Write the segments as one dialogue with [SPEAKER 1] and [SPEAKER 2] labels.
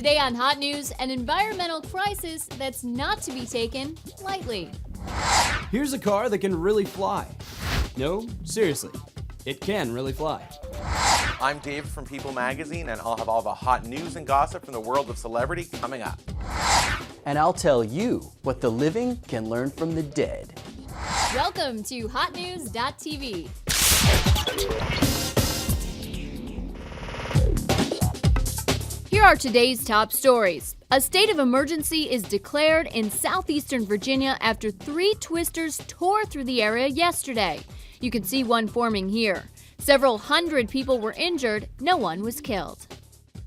[SPEAKER 1] Today on Hot News, an environmental crisis that's not to be taken lightly.
[SPEAKER 2] Here's a car that can really fly. No, seriously, it can really fly.
[SPEAKER 3] I'm David from People Magazine, and I'll have all the hot news and gossip from the world of celebrity coming up.
[SPEAKER 4] And I'll tell you what the living can learn from the dead.
[SPEAKER 1] Welcome to HotNews.tv. Here are today's top stories. A state of emergency is declared in southeastern Virginia after 3 twisters tore through the area yesterday. You can see one forming here. Several hundred people were injured, no one was killed.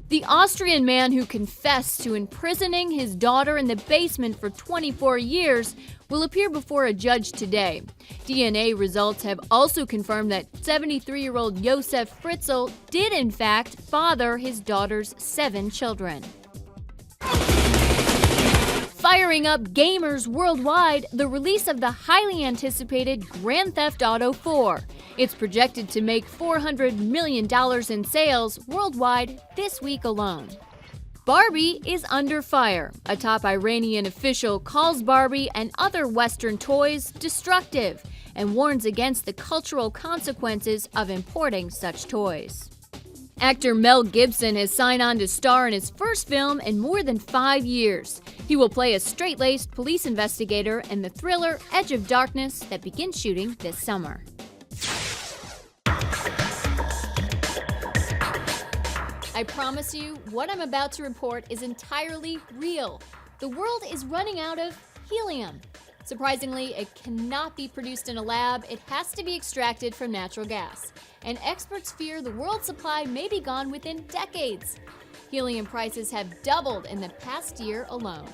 [SPEAKER 1] The Austrian man who confessed to imprisoning his daughter in the basement for 24 years will appear before a judge today. DNA results have also confirmed that 73-year-old Josef Fritzl did in fact father his daughter's 7 children. Firing up gamers worldwide, the release of the highly anticipated Grand Theft Auto 4. It's projected to make $400 million in sales worldwide this week alone. Barbie is under fire. A top Iranian official calls Barbie and other Western toys destructive and warns against the cultural consequences of importing such toys. Actor Mel Gibson has signed on to star in his first film in more than 5 years. He will play a straight-laced police investigator in the thriller Edge of Darkness that begins shooting this summer. I promise you, what I'm about to report is entirely real. The world is running out of helium. Surprisingly, it cannot be produced in a lab. It has to be extracted from natural gas. And experts fear the world's supply may be gone within decades. Helium prices have doubled in the past year alone.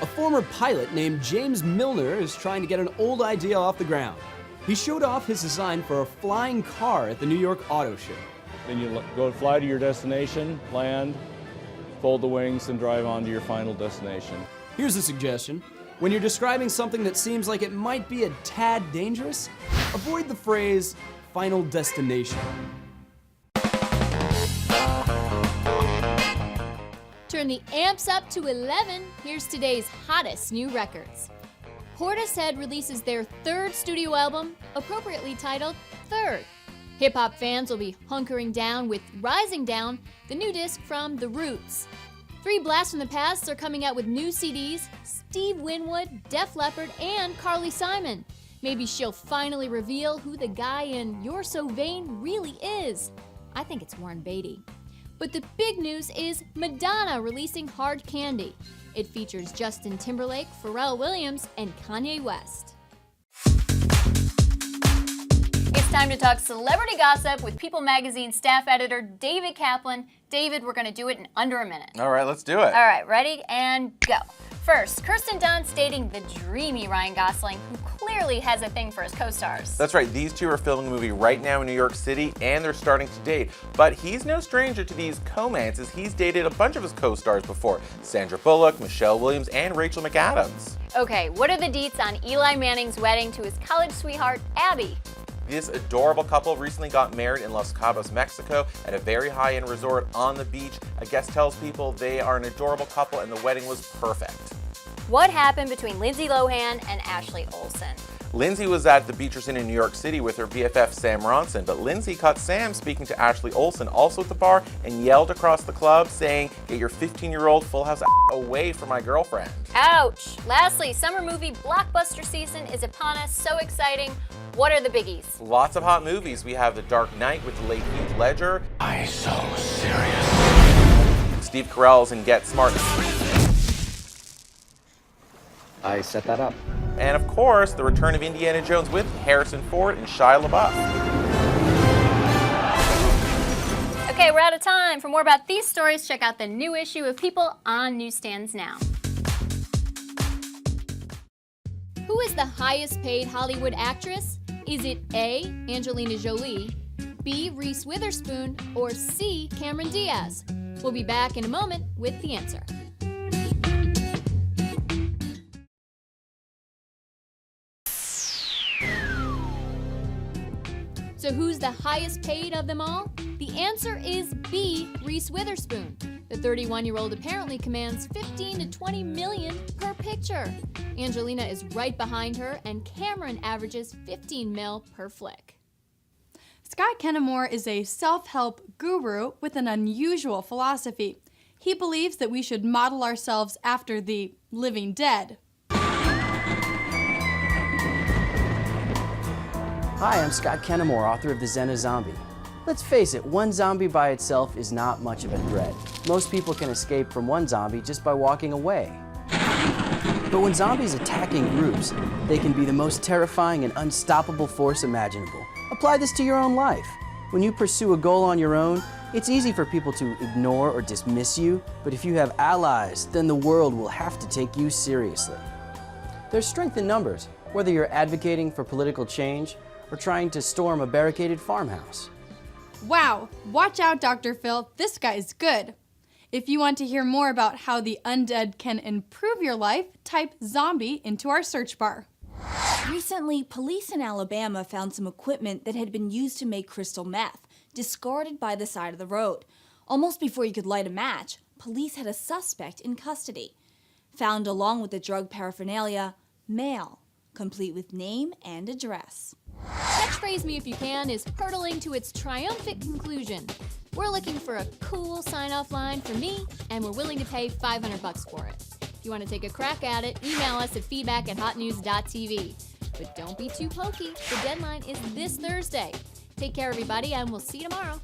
[SPEAKER 2] A former pilot named James Milner is trying to get an old idea off the ground. He showed off his design for a flying car at the New York Auto Show.
[SPEAKER 5] Then you go fly to your destination, land, fold the wings, and drive on to your final destination.
[SPEAKER 2] Here's a suggestion. When you're describing something that seems like it might be a tad dangerous, avoid the phrase, final destination.
[SPEAKER 1] Turn the amps up to 11. Here's today's hottest new records. Portishead releases their 3rd studio album, appropriately titled Third. Hip-hop fans will be hunkering down with Rising Down, the new disc from The Roots. 3 Blasts from the Past are coming out with new CDs, Steve Winwood, Def Leppard, and Carly Simon. Maybe she'll finally reveal who the guy in You're So Vain really is. I think it's Warren Beatty. But the big news is Madonna releasing Hard Candy. It features Justin Timberlake, Pharrell Williams, and Kanye West. It's time to talk celebrity gossip with People Magazine staff editor David Kaplan. David, we're going to do it in under a minute.
[SPEAKER 3] All right, let's do it.
[SPEAKER 1] All right, ready and go. First, Kirsten Dunst dating the dreamy Ryan Gosling, who clearly has a thing for his co-stars.
[SPEAKER 3] That's right, these two are filming a movie right now in New York City, and they're starting to date. But he's no stranger to these comances. He's dated a bunch of his co-stars before. Sandra Bullock, Michelle Williams, and Rachel McAdams.
[SPEAKER 1] Okay, what are the deets on Eli Manning's wedding to his college sweetheart, Abby?
[SPEAKER 3] This adorable couple recently got married in Los Cabos, Mexico, at a very high-end resort on the beach. A guest tells people they are an adorable couple and the wedding was perfect.
[SPEAKER 1] What happened between Lindsay Lohan and Ashley Olsen?
[SPEAKER 3] Lindsay was at the Beach Resort in New York City with her BFF Sam Ronson, but Lindsay caught Sam speaking to Ashley Olsen, also at the bar, and yelled across the club saying, "Get your 15-year-old Full House away from my girlfriend."
[SPEAKER 1] Ouch! Lastly, summer movie blockbuster season is upon us. So exciting. What are the biggies?
[SPEAKER 3] Lots of hot movies. We have The Dark Knight with the late Heath Ledger.
[SPEAKER 4] Why so serious?
[SPEAKER 3] Steve Carell's in Get Smart.
[SPEAKER 4] I set that up.
[SPEAKER 3] And of course, the return of Indiana Jones with Harrison Ford and Shia LaBeouf.
[SPEAKER 1] Okay, we're out of time. For more about these stories, check out the new issue of People on newsstands now. Who is the highest paid Hollywood actress? Is it A, Angelina Jolie, B, Reese Witherspoon, or C, Cameron Diaz? We'll be back in a moment with the answer. So who's the highest paid of them all? The answer is B, Reese Witherspoon. The 31-year-old apparently commands 15 to 20 million per picture. Angelina is right behind her, and Cameron averages 15 mil per flick.
[SPEAKER 6] Scott Kennemore is a self-help guru with an unusual philosophy. He believes that we should model ourselves after the living dead.
[SPEAKER 4] Hi, I'm Scott Kennemore, author of The Xena Zombie. Let's face it, one zombie by itself is not much of a threat. Most people can escape from one zombie just by walking away. But when zombies attack in groups, they can be the most terrifying and unstoppable force imaginable. Apply this to your own life. When you pursue a goal on your own, it's easy for people to ignore or dismiss you, but if you have allies, then the world will have to take you seriously. There's strength in numbers, whether you're advocating for political change or trying to storm a barricaded farmhouse.
[SPEAKER 6] Wow, watch out, Dr. Phil, this guy is good. If you want to hear more about how the undead can improve your life, type zombie into our search bar.
[SPEAKER 7] Recently, police in Alabama found some equipment that had been used to make crystal meth, discarded by the side of the road. Almost before you could light a match, police had a suspect in custody. Found along with the drug paraphernalia, mail, complete with name and address.
[SPEAKER 1] Catchphrase Me If You Can is hurtling to its triumphant conclusion. We're looking for a cool sign-off line for me, and we're willing to pay $500 for it. If you want to take a crack at it, email us at feedback@hotnews.tv. But don't be too pokey. The deadline is this Thursday. Take care, everybody, and we'll see you tomorrow.